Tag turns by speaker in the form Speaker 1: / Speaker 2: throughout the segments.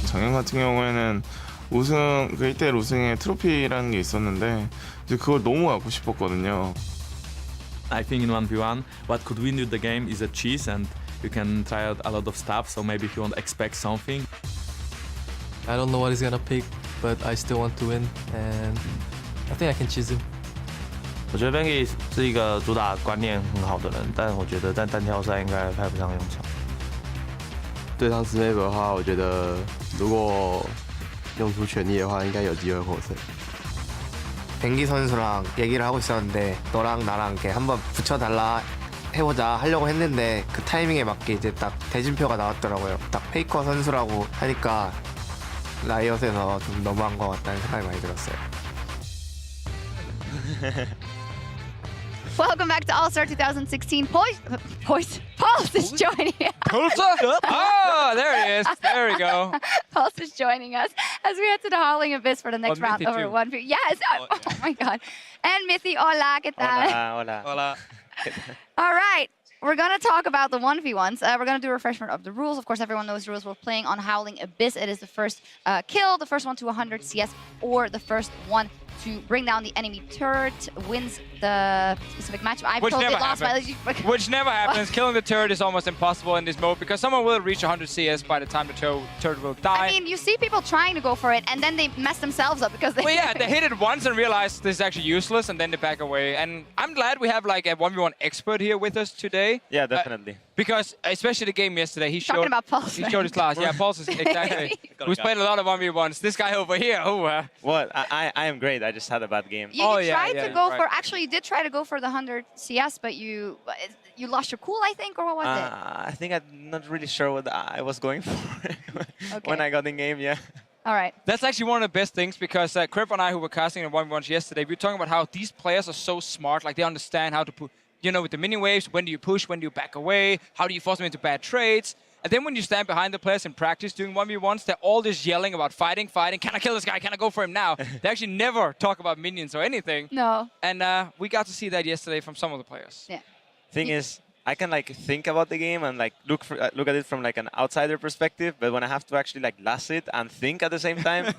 Speaker 1: 작년 같은 경우에는 우승, 그 1대1 우승의 트로피라는 게 있었는데 이제 그걸 너무 갖고 싶었거든요.
Speaker 2: I think in 1v1, what could win you the game is a cheese, and you can try out a lot of stuff. So maybe if you want to expect something.
Speaker 3: I don't know what he's gonna pick, but I still want to win, and I think I can cheese him.
Speaker 4: 我觉得 Bengi 是一个主打观念很好的人，但我觉得在单挑赛应该派不上用场。
Speaker 5: 对上 Smap 的话，我觉得如果用出全力的话，应该有机会获胜。
Speaker 6: 뱅기 선수랑 얘기를 하고 있었는데 너랑 나랑 이렇게 한번 붙여달라 해보자 하려고 했는데 그 타이밍에 맞게 이제 딱 대진표가 나왔더라고요. 딱 페이커 선수라고 하니까 라이엇에서 좀 너무한 것 같다는 생각이 많이 들었어요.
Speaker 7: Welcome back to All-Star 2016. Pulse is joining us.
Speaker 8: Karsa? Oh, there he is. There we go.
Speaker 7: Pulse is joining us as we head to the Howling Abyss for the next round
Speaker 8: Mithy
Speaker 7: over
Speaker 8: too.
Speaker 7: 1v. Yes. Oh my God. And Mithy, hola, ¿qué tal?
Speaker 4: Hola.
Speaker 8: Hola.
Speaker 7: All right. We're going to talk about the 1v1s. We're going to do a refreshment of the rules. Of course, everyone knows the rules. We're playing on Howling Abyss. It is the first kill, the first one to 100 CS, or the first one to bring down the enemy turret wins the specific match. I'm
Speaker 8: Which
Speaker 7: totally
Speaker 8: never
Speaker 7: lost
Speaker 8: happens.
Speaker 7: by
Speaker 8: Which never happens. Killing the turret is almost impossible in this mode because someone will reach 100 CS by the time the turret will die.
Speaker 7: I mean, you see people trying to go for it, and then they mess themselves up because they...
Speaker 8: Well, yeah, they hit it once and realize this is actually useless, and then they back away. And I'm glad we have like a 1v1 expert here with us today.
Speaker 4: Yeah, definitely.
Speaker 8: Because especially the game yesterday, he
Speaker 7: Talking
Speaker 8: showed
Speaker 7: about Pulse,
Speaker 8: he
Speaker 7: right?
Speaker 8: showed his class. Yeah, Pulse is exactly. Who's played a lot of 1v1s. This guy over here.
Speaker 4: Well, I am great. I just had a bad game.
Speaker 7: You tried to go for... Actually, you did try to go for the 100 CS, but you lost your cool, I think, or what was it?
Speaker 4: I think I'm not really sure what I was going for when I got in game. Yeah.
Speaker 7: All right.
Speaker 8: That's actually one of the best things because Crip and I, who were casting in 1v1s yesterday, we were talking about how these players are so smart. Like, they understand how to put, you know, with the mini waves, when do you push, when do you back away, how do you force them into bad trades. And then when you stand behind the players in practice doing 1v1s, they're all just yelling about fighting. Can I kill this guy? Can I go for him now? They actually never talk about minions or anything.
Speaker 7: No.
Speaker 8: And we got to see that yesterday from some of the players.
Speaker 7: Yeah.
Speaker 4: Thing is, I can like think about the game and like look at it from like an outsider perspective, but when I have to actually like last it and think at the same time,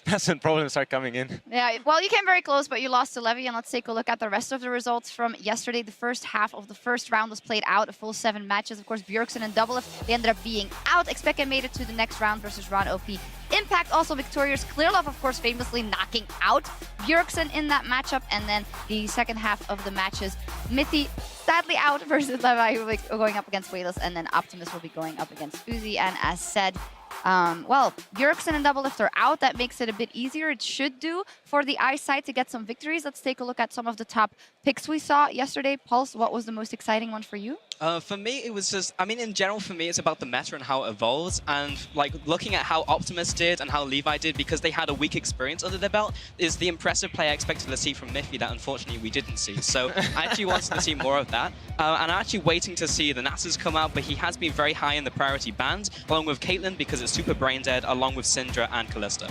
Speaker 4: that's when problems start coming in.
Speaker 7: Yeah, well, you came very close, but you lost to Levy, and let's take a look at the rest of the results from yesterday. The first half of the first round was played out, a full 7 matches. Of course, Bjergsen and Doublelift, they ended up being out. Expected made it to the next round versus Ron OP. Impact also victorious. Clearlove, of course, famously knocking out Bjergsen in that matchup, and then the second half of the matches, Mithy sadly out versus Levi, who will be going up against Whalers, and then Optimus will be going up against Uzi. And as said, well, Bjergsen and Doublelift are out. That makes it a bit easier. It should do for the eyesight to get some victories. Let's take a look at some of the top picks we saw yesterday. Pulse, what was the most exciting one for you?
Speaker 9: For me, it was just, I mean, in general, for me, it's about the meta and how it evolves. And like looking at how Optimus did and how Levi did, because they had a weak experience under their belt, is the impressive play I expected to see from Mithy that unfortunately we didn't see. So I actually wanted to see more of that. And I'm actually waiting to see the Nasus come out, but he has been very high in the priority band, along with Caitlyn, because it's super brain dead, along with Syndra and Callista.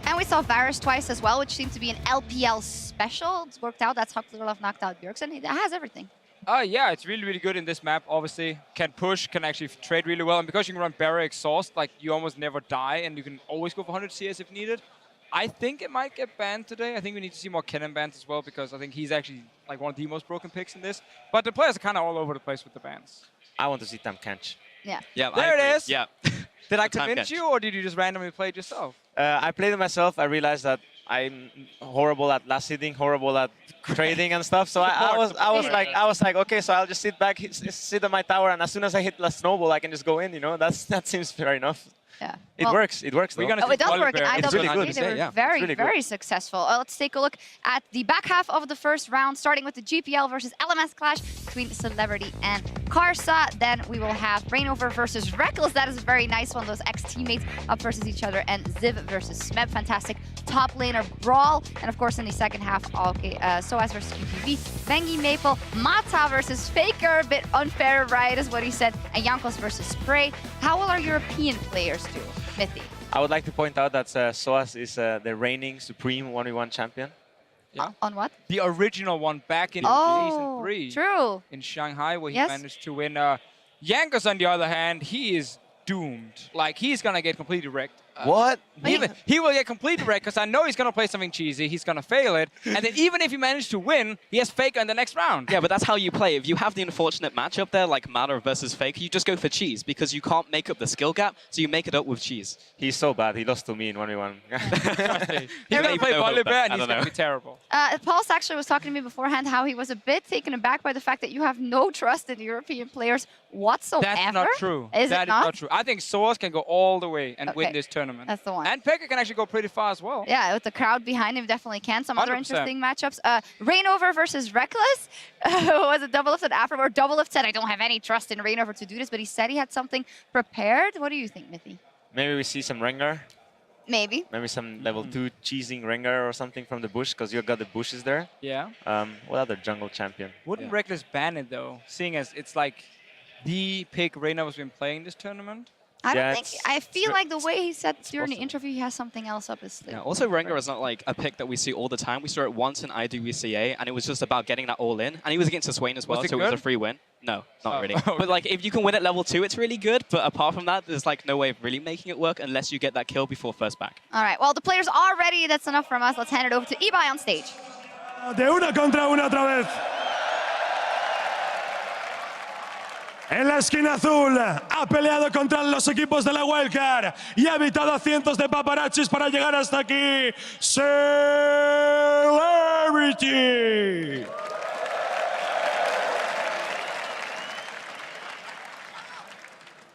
Speaker 7: And we saw Varus twice as well, which seemed to be an LPL special. It's worked out. That's how Clearlove knocked out Bjergsen. He has everything.
Speaker 8: Yeah, it's really, really good in this map, obviously. Can push, can actually trade really well. And because you can run Barrier Exhaust, like, you almost never die, and you can always go for 100 CS if needed. I think it might get banned today. I think we need to see more Kennen bans as well, because I think he's actually like one of the most broken picks in this. But the players are kind of all over the place with the bans.
Speaker 4: I want to see Tam Kench.
Speaker 7: Yeah.
Speaker 9: Yeah,
Speaker 8: there it is.
Speaker 9: Yeah.
Speaker 8: Did I convince you, or did you just randomly play it yourself?
Speaker 4: I played it myself. I realized that I'm horrible at last hitting, horrible at trading and stuff. So I was like, okay, so I'll just sit back, sit on my tower, and as soon as I hit last snowball, I can just go in. You know, that seems fair enough.
Speaker 7: Yeah.
Speaker 4: It works. It works.
Speaker 8: We're gonna
Speaker 7: it does work in
Speaker 4: It's really
Speaker 7: IWC.
Speaker 4: good.
Speaker 7: They were very successful. Let's take a look at the back half of the first round, starting with the GPL versus LMS clash between Celebrity and Karsa. Then we will have Rainover versus Reckless. That is a very nice one. Those ex-teammates up versus each other. And Ziv versus Smeb. Fantastic top laner brawl. And of course, in the second half, Soaz versus QTV. Bengi Maple. Mata versus Faker. A bit unfair, right, is what he said. And Jankos versus Spray. How will our European players do? Mithy.
Speaker 4: I would like to point out that Soaz is the reigning supreme 1v1 champion.
Speaker 8: Yeah.
Speaker 7: On what?
Speaker 8: The original one back in Season 3.
Speaker 7: True.
Speaker 8: In Shanghai, where he
Speaker 7: Yes.
Speaker 8: managed to win. Jankos, on the other hand, he is doomed. Like, he's going to get completely wrecked.
Speaker 6: What?
Speaker 8: He will get complete wrecked because I know he's going to play something cheesy. He's going to fail it. And then even if he manages to win, he has Faker in the next round.
Speaker 9: Yeah, but that's how you play. If you have the unfortunate matchup there, like Mata versus Faker, you just go for cheese because you can't make up the skill gap, so you make it up with cheese.
Speaker 4: He's so bad. He lost to me in 1v1.
Speaker 8: He's going to play Volibear and he's
Speaker 9: I don't
Speaker 8: going to
Speaker 9: know.
Speaker 8: be terrible.
Speaker 7: Pulse actually was talking to me beforehand how he was a bit taken aback by the fact that you have no trust in European players whatsoever.
Speaker 8: That's not true.
Speaker 7: Is
Speaker 8: That
Speaker 7: it
Speaker 8: is
Speaker 7: not?
Speaker 8: not true. I think Source can go all the way and win
Speaker 7: Okay.
Speaker 8: this tournament.
Speaker 7: That's the one.
Speaker 8: And Faker can actually go pretty far as well.
Speaker 7: Yeah, with the crowd behind him, definitely can. Some other
Speaker 8: 100%.
Speaker 7: interesting matchups. Rainover versus Reckless was a double lifted after, or double lift said, I don't have any trust in Rainover to do this, but he said he had something prepared. What do you think, Mithy?
Speaker 4: Maybe we see some Rengar.
Speaker 7: Maybe.
Speaker 4: Maybe some level 2 cheesing Rengar or something from the bush, because you got the bushes there.
Speaker 8: Yeah.
Speaker 4: What other jungle champion?
Speaker 8: Wouldn't Reckless ban it though, seeing as it's like the pick Rainover's been playing this tournament?
Speaker 7: I don't
Speaker 4: Yeah,
Speaker 7: think.
Speaker 4: it's-
Speaker 7: I feel like the way he said during the
Speaker 4: possible.
Speaker 7: interview, he has something else up his sleeve.
Speaker 9: Yeah, also, Rengar is not like a pick that we see all the time. We saw it once in IDWCA, and it was just about getting that all in. And he was against a Swain as well,
Speaker 8: Was it
Speaker 9: so it was a
Speaker 8: good?
Speaker 9: free win. No, not
Speaker 8: Oh.
Speaker 9: really. But like, if you can win at level 2, it's really good. But apart from that, there's like no way of really making it work unless you get that kill before first back.
Speaker 7: All right. Well, the players are ready. That's enough from us. Let's hand it over to Ibai on stage.
Speaker 10: De una contra una otra vez. En la esquina azul ha peleado contra los equipos de la Wildcard y ha evitado a cientos de paparazzis para llegar hasta aquí. Celebrity.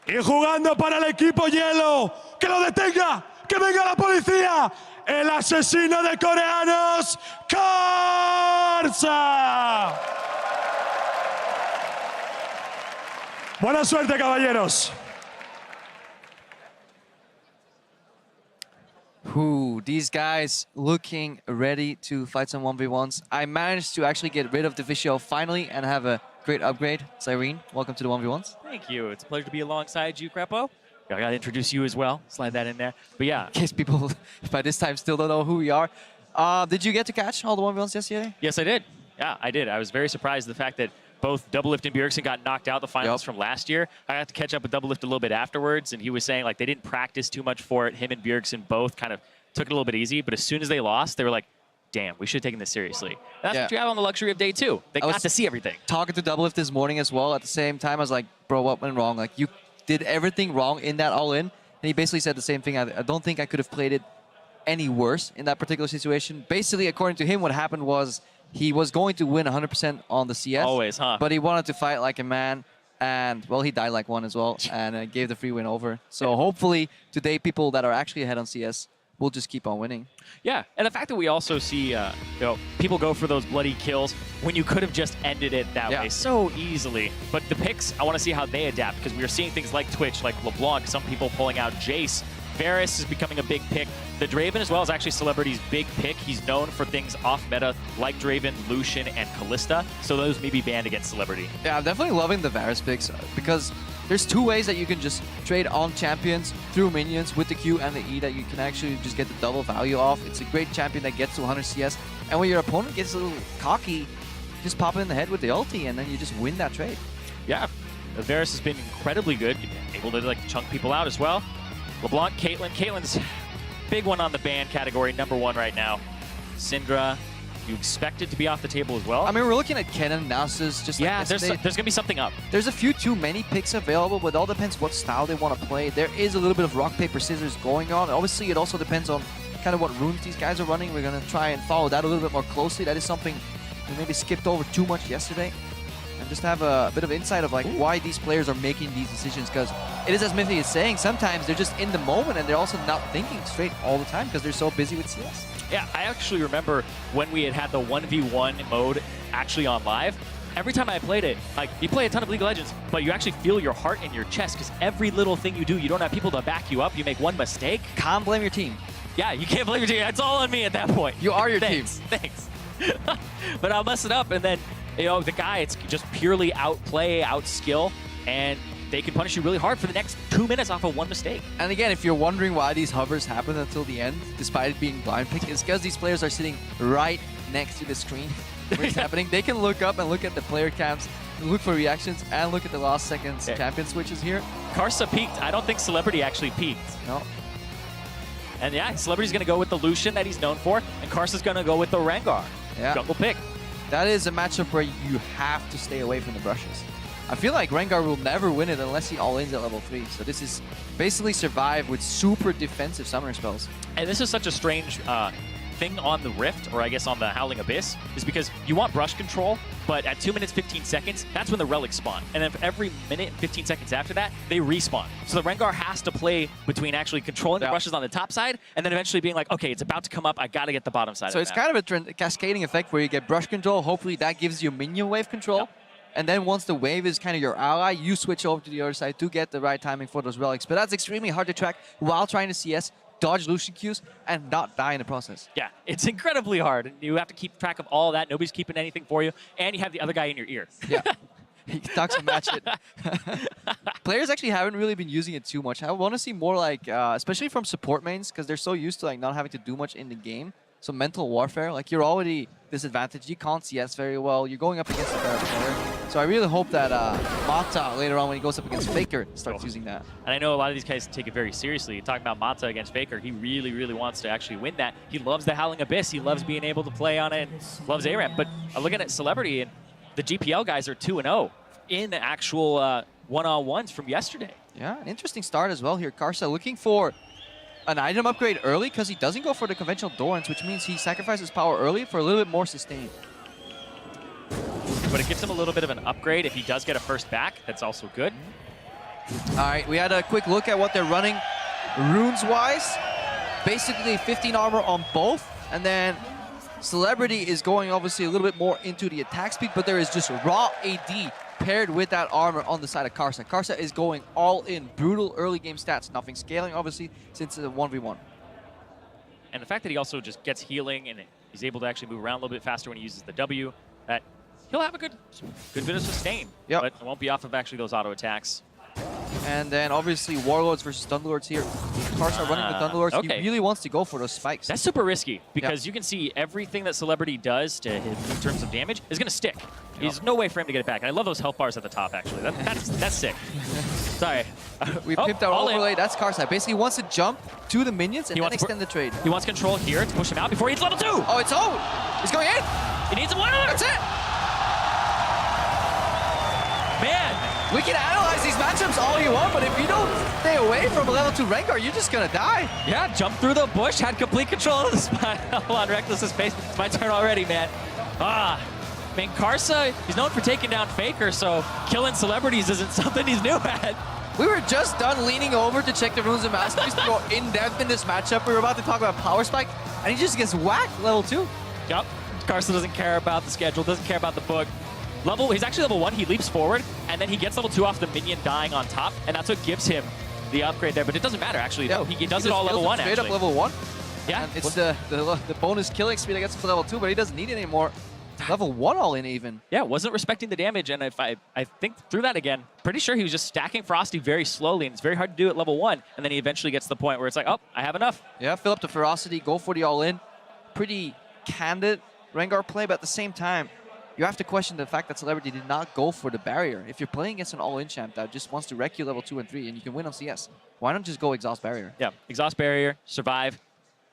Speaker 10: Y jugando para el equipo hielo. ¡Que lo detenga! ¡Que venga la policía! El asesino de coreanos, Karsa. Buena suerte, caballeros.
Speaker 11: Ooh, these guys looking ready to fight some 1v1s. I managed to actually get rid of the Vishio finally and have a great upgrade. Cyrene, welcome to the 1v1s.
Speaker 12: Thank you. It's a pleasure to be alongside you, Crepo. I got to introduce you as well. Slide that in there. But yeah.
Speaker 11: In case people by this time still don't know who we are. Did you get to catch all the 1v1s yesterday?
Speaker 12: Yes, I did. Yeah, I did. I was very surprised at the fact that both Doublelift and Bjergsen got knocked out the finals from last year. I got to catch up with Doublelift a little bit afterwards, and he was saying like they didn't practice too much for it. Him and Bjergsen both kind of took it a little bit easy, but as soon as they lost, they were like, damn, we should have taken this seriously. That's what you have on the luxury of day 2. They got to see everything.
Speaker 11: Talking to Doublelift this morning as well. At the same time, I was like, bro, what went wrong? Like, you did everything wrong in that all-in. And he basically said the same thing. I don't think I could have played it any worse in that particular situation. Basically, according to him, what happened was he was going to win 100% on the CS.
Speaker 12: Always, huh?
Speaker 11: But he wanted to fight like a man. And, well, he died like one as well and gave the free win over. So hopefully today people that are actually ahead on CS will just keep on winning.
Speaker 12: Yeah, and the fact that we also see people go for those bloody kills when you could have just ended it that way so easily. But the picks, I want to see how they adapt because we are seeing things like Twitch, like LeBlanc, some people pulling out Jace. Varus is becoming a big pick. The Draven as well is actually Celebrity's big pick. He's known for things off meta like Draven, Lucian, and Kalista. So those may be banned against Celebrity.
Speaker 11: Yeah, I'm definitely loving the Varus picks because there's 2 ways that you can just trade on champions through minions with the Q and the E that you can actually just get the double value off. It's a great champion that gets to 100 CS. And when your opponent gets a little cocky, just pop it in the head with the ulti and then you just win that trade.
Speaker 12: Yeah, Varus has been incredibly good, able to like chunk people out as well. LeBlanc, Caitlyn. Caitlyn's big one on the ban category, #1 right now. Syndra, you expect it to be off the table as well?
Speaker 11: I mean, we're looking at Kennen, Nasus, just
Speaker 12: yeah,
Speaker 11: like
Speaker 12: there's
Speaker 11: yesterday.
Speaker 12: going to be something up.
Speaker 11: There's a few too many picks available, but it all depends what style they want to play. There is a little bit of rock, paper, scissors going on. Obviously, it also depends on kind of what runes these guys are running. We're going to try and follow that a little bit more closely. That is something we maybe skipped over too much yesterday. And just have a bit of insight of like why these players are making these decisions, because it is as Mithy is saying, sometimes they're just in the moment and they're also not thinking straight all the time because they're so busy with CS.
Speaker 12: Yeah, I actually remember when we had the 1v1 mode actually on live. Every time I played it, like you play a ton of League of Legends, but you actually feel your heart in your chest because every little thing you do, you don't have people to back you up. You make one mistake.
Speaker 11: Can't blame your team.
Speaker 12: Yeah, you can't blame your team. That's all on me at that point.
Speaker 11: You are your team.
Speaker 12: Thanks. But I'll mess it up, and then the guy, it's just purely outplay, outskill, and they can punish you really hard for the next 2 minutes off of one mistake.
Speaker 11: And again, if you're wondering why these hovers happen until the end, despite it being blind picked, it's because these players are sitting right next to the screen where it's happening. They can look up and look at the player cams, look for reactions, and look at the last seconds champion switches here.
Speaker 12: Karsa peaked. I don't think Celebrity actually peaked.
Speaker 11: No.
Speaker 12: And yeah, Celebrity's going to go with the Lucian that he's known for, and Karsa's going to go with the Rengar.
Speaker 11: Yeah.
Speaker 12: Jungle pick.
Speaker 11: That is a matchup where you have to stay away from the brushes. I feel like Rengar will never win it unless he all-ins at level 3. So this is basically survive with super defensive summoner spells.
Speaker 12: And this is such a strange thing on the Rift, or I guess on the Howling Abyss, is because you want brush control, but at 2 minutes 15 seconds, that's when the relics spawn. And then every minute and 15 seconds after that, they respawn. So the Rengar has to play between actually controlling the brushes on the top side, and then eventually being like, okay, it's about to come up, I gotta get the bottom side
Speaker 11: So
Speaker 12: of
Speaker 11: it's
Speaker 12: the
Speaker 11: kind of a cascading effect where you get brush control, hopefully that gives you minion wave control.
Speaker 12: Yep.
Speaker 11: And then once the wave is kind of your ally, you switch over to the other side to get the right timing for those relics. But that's extremely hard to track while trying to CS, dodge Lucian Qs, and not die in the process.
Speaker 12: Yeah, it's incredibly hard. And you have to keep track of all that. Nobody's keeping anything for you. And you have the other guy in your ear.
Speaker 11: Yeah. He talks and match it. Players actually haven't really been using it too much. I want to see more like, especially from support mains, because they're so used to like not having to do much in the game. So mental warfare, like you're already disadvantaged. You can't CS very well. You're going up against a better player. So I really hope that Mata later on when he goes up against Faker starts using that.
Speaker 12: And I know a lot of these guys take it very seriously. You're talking about Mata against Faker. He really, really wants to actually win that. He loves the Howling Abyss. He loves being able to play on it. Loves ARAM. But looking at Celebrity, and the GPL guys are 2-0 in actual one-on-ones from yesterday.
Speaker 11: Yeah, an interesting start as well here. Karsa looking for an item upgrade early because he doesn't go for the conventional Dorans, which means he sacrifices power early for a little bit more sustain.
Speaker 12: But it gives him a little bit of an upgrade if he does get a first back. That's also good.
Speaker 11: All right, we had a quick look at what they're running runes-wise. Basically 15 armor on both, and then Celebrity is going obviously a little bit more into the attack speed, but there is just raw AD paired with that armor on the side of Karsa. Karsa is going all in, brutal early game stats, nothing scaling obviously since it's a 1v1.
Speaker 12: And the fact that he also just gets healing and he's able to actually move around a little bit faster when he uses the W, that he'll have a good bit of sustain.
Speaker 11: Yep.
Speaker 12: But it won't be off of actually those auto attacks.
Speaker 11: And then obviously Warlords versus Thunderlords here. Karsa running the Thunderlords.
Speaker 12: Okay.
Speaker 11: He really wants to go for those spikes.
Speaker 12: That's super risky because you can see everything that Celebrity does to him in terms of damage is going to stick. There's no way for him to get it back. And I love those health bars at the top, actually. That's sick. Sorry.
Speaker 11: We pimped our overlay. That's Karsa. Basically wants to jump to the minions and then extend the trade.
Speaker 12: He wants control here to push him out before he hits level 2.
Speaker 11: Oh, it's out. He's going in.
Speaker 12: He needs one other.
Speaker 11: That's it.
Speaker 12: Man.
Speaker 11: We can analyze these matchups all you want, but if you don't stay away from a level 2 Rengar, you're just going to die.
Speaker 12: Yeah, jump through the bush, had complete control of the spot. Hold on, Reckless's face. It's my turn already, man. I mean, Karsa, he's known for taking down Faker, so killing celebrities isn't something he's new at.
Speaker 11: We were just done leaning over to check the runes and masteries to go in-depth in this matchup. We were about to talk about Power Spike, and he just gets whacked level 2.
Speaker 12: Yep. Karsa doesn't care about the schedule, doesn't care about the book. He's actually level 1, he leaps forward, and then he gets level 2 off the minion dying on top, and that's what gives him the upgrade there. But it doesn't matter, actually. No, he does it all level 1,
Speaker 11: straight
Speaker 12: actually.
Speaker 11: up level 1.
Speaker 12: Yeah.
Speaker 11: And it's the bonus killing speed that gets him to level 2, but he doesn't need it anymore. Level 1 all in even.
Speaker 12: Yeah, wasn't respecting the damage, and if I think through that again, pretty sure he was just stacking Frosty very slowly, and it's very hard to do at level 1, and then he eventually gets to the point where it's like, oh, I have enough.
Speaker 11: Yeah, fill up the ferocity, go for the all-in. Pretty candid Rengar play, but at the same time, you have to question the fact that Celebrity did not go for the barrier. If you're playing against an all-in champ that just wants to wreck you level 2 and 3 and you can win on CS, why not just go exhaust barrier?
Speaker 12: Yeah, exhaust barrier, survive.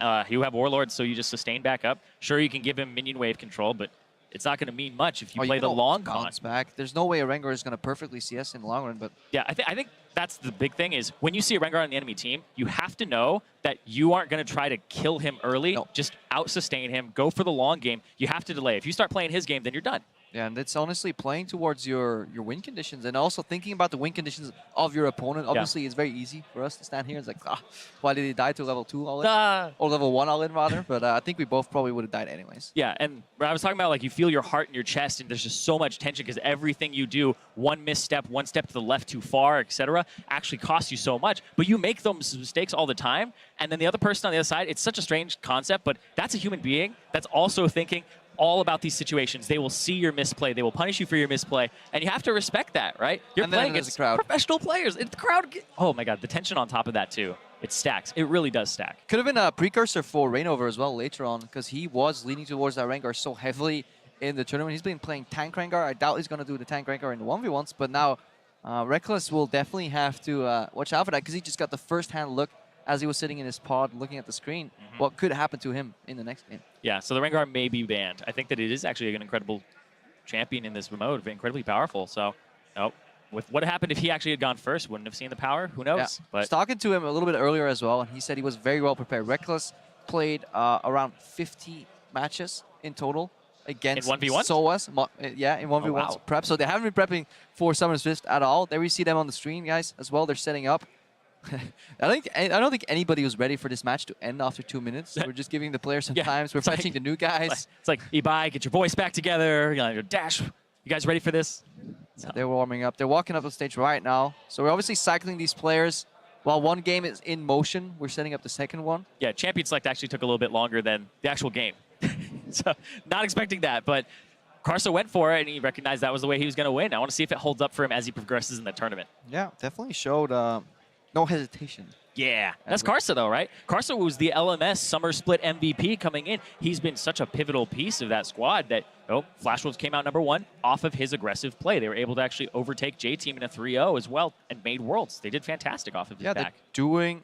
Speaker 12: You have Warlord, so you just sustain back up. Sure, you can give him minion wave control, but it's not going to mean much if you play the long con.
Speaker 11: Bounce back. There's no way a Rengar is going to perfectly CS in the long run, but
Speaker 12: yeah, I think that's the big thing is when you see a Rengar on the enemy team, you have to know that you aren't going to try to kill him early. No. Just out-sustain him, go for the long game. You have to delay. If you start playing his game, then you're done.
Speaker 11: Yeah, and it's honestly playing towards your win conditions and also thinking about the win conditions of your opponent. Obviously, it's very easy for us to stand here and it's like, why did he die to level 2 all in? Or level 1 all in, rather. But I think we both probably would have died anyways.
Speaker 12: Yeah, and I was talking about, like, you feel your heart in your chest and there's just so much tension because everything you do, one misstep, one step to the left too far, etc., actually costs you so much. But you make those mistakes all the time, and then the other person on the other side, it's such a strange concept, but that's a human being that's also thinking all about these situations. They will see your misplay. They will punish you for your misplay. And you have to respect that, right? You're playing against professional players. The crowd, oh my God, the tension on top of that too. It stacks. It really does stack.
Speaker 11: Could have been a precursor for Reignover as well later on because he was leaning towards that Rengar so heavily in the tournament. He's been playing tank Rengar. I doubt he's going to do the tank Rengar in the 1v1s, but now Reckless will definitely have to watch out for that because he just got the first-hand look as he was sitting in his pod looking at the screen, what could happen to him in the next game.
Speaker 12: Yeah, so the Rengar may be banned. I think that it is actually an incredible champion in this mode, incredibly powerful. So, with what happened if he actually had gone first, wouldn't have seen the power. Who knows?
Speaker 11: Yeah. I was
Speaker 12: But
Speaker 11: talking to him a little bit earlier as well, and he said he was very well prepared. Reckless played around 50 matches in total against
Speaker 12: In 1v1s?
Speaker 11: SOAS. Yeah, in 1v1s
Speaker 12: wow.
Speaker 11: prep. So they haven't been prepping for Summer's Rift at all. There we see them on the screen, guys, as well. They're setting up. I don't think anybody was ready for this match to end after 2 minutes. We're just giving the players some time. We're fetching the new guys.
Speaker 12: it's like, Ibai, get your voice back together. You know, Dash, you guys ready for this? So,
Speaker 11: They're warming up. They're walking up the stage right now. So we're obviously cycling these players. While one game is in motion, we're setting up the second one.
Speaker 12: yeah, Champion Select actually took a little bit longer than the actual game. So, not expecting that, but Karsa went for it, and he recognized that was the way he was going to win. I want to see if it holds up for him as he progresses in the tournament.
Speaker 11: Yeah, definitely showed no hesitation.
Speaker 12: Yeah, that's Karsa though, right? Karsa was the LMS Summer Split MVP coming in. He's been such a pivotal piece of that squad that Flash Wolves came out #1 off of his aggressive play. They were able to actually overtake J-Team in a 3-0 as well and made Worlds. They did fantastic off of his back.
Speaker 11: They're doing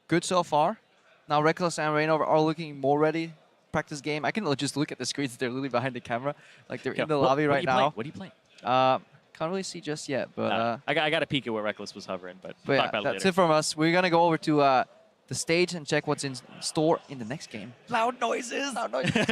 Speaker 11: good so far. Now Reckless and Reynor are looking more ready. Practice game. I can just look at the screens. They're literally behind the camera. Like they're in the lobby right now.
Speaker 12: What are you playing?
Speaker 11: Can't really see just yet, but
Speaker 12: I got a peek at where Reckless was hovering, but we'll
Speaker 11: yeah,
Speaker 12: talk about it
Speaker 11: that's
Speaker 12: later.
Speaker 11: it from us. We're gonna go over to the stage and check what's in store in the next game.
Speaker 12: Loud noises.
Speaker 11: Loud noises.